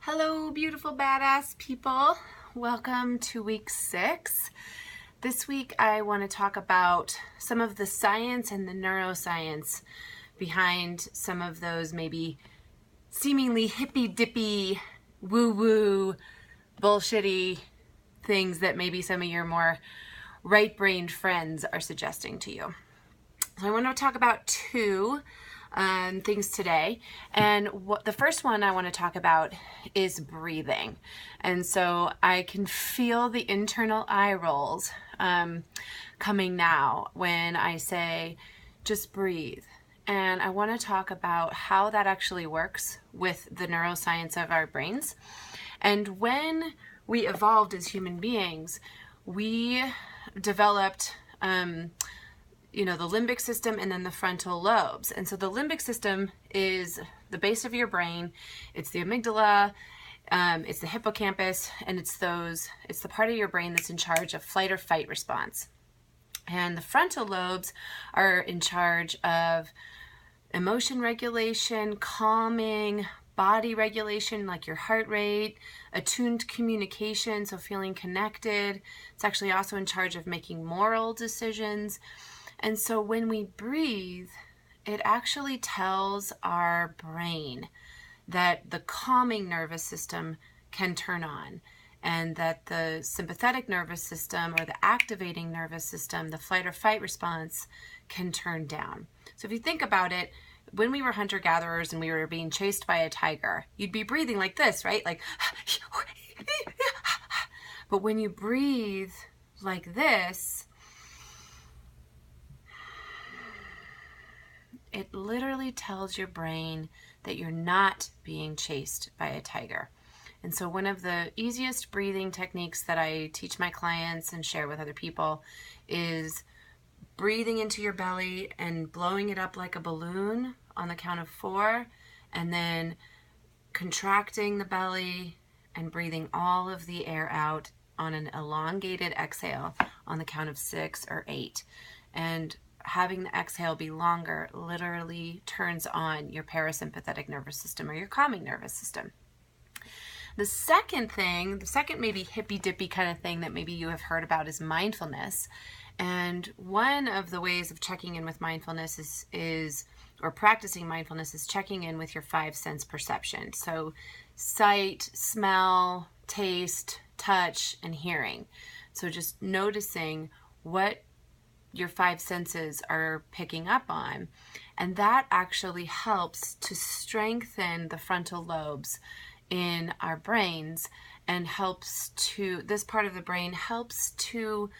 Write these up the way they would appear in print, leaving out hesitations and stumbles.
Hello, beautiful badass people. Welcome to week 6. This week I want to talk about some of the science and the neuroscience behind some of those maybe seemingly hippy dippy, woo-woo, bullshitty things that maybe some of your more right-brained friends are suggesting to you. So I want to talk about two things today, and the first one I want to talk about is breathing. And so I can feel the internal eye rolls coming now when I say just breathe. And I want to talk about how that actually works with the neuroscience of our brains. And when we evolved as human beings, we developed the limbic system and then the frontal lobes. And so the limbic system is the base of your brain. It's the amygdala, it's the hippocampus, and it's the part of your brain that's in charge of flight or fight response. And the frontal lobes are in charge of emotion regulation, calming, body regulation, like your heart rate, attuned communication, so feeling connected. It's actually also in charge of making moral decisions. And so when we breathe, it actually tells our brain that the calming nervous system can turn on, and that the sympathetic nervous system or the activating nervous system, the flight or fight response, can turn down. So if you think about it, when we were hunter-gatherers and we were being chased by a tiger, you'd be breathing like this, right? Like, but when you breathe like this, it literally tells your brain that you're not being chased by a tiger. And so one of the easiest breathing techniques that I teach my clients and share with other people is breathing into your belly and blowing it up like a balloon on the count of 4, and then contracting the belly and breathing all of the air out on an elongated exhale on the count of 6 or 8. And having the exhale be longer literally turns on your parasympathetic nervous system or your calming nervous system. The second maybe hippy-dippy kind of thing that maybe you have heard about is mindfulness. And one of the ways of checking in with mindfulness or practicing mindfulness is checking in with your 5 sense perception. So sight, smell, taste, touch, and hearing. So just noticing what your 5 senses are picking up on. And that actually helps to strengthen the frontal lobes in our brains, and this part of the brain helps to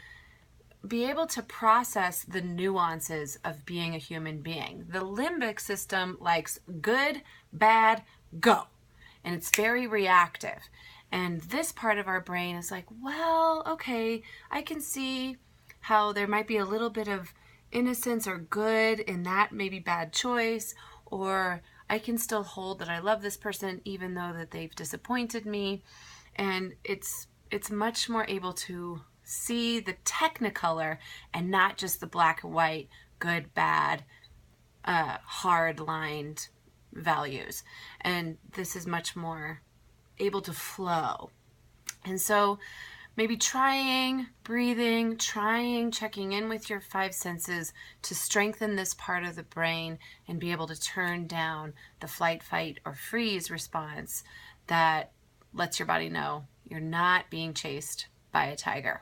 be able to process the nuances of being a human being. The limbic system likes good, bad, go. And it's very reactive. And this part of our brain is like, well, okay, I can see how there might be a little bit of innocence or good in that maybe bad choice, or I can still hold that I love this person even though that they've disappointed me. And it's much more able to see the technicolor and not just the black and white, good, bad, hard-lined values. And this is much more able to flow. And so maybe trying breathing, checking in with your 5 senses to strengthen this part of the brain and be able to turn down the flight, fight, or freeze response that lets your body know you're not being chased by a tiger.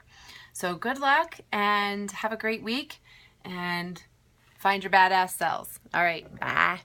So good luck and have a great week and find your badass selves. All right, bye.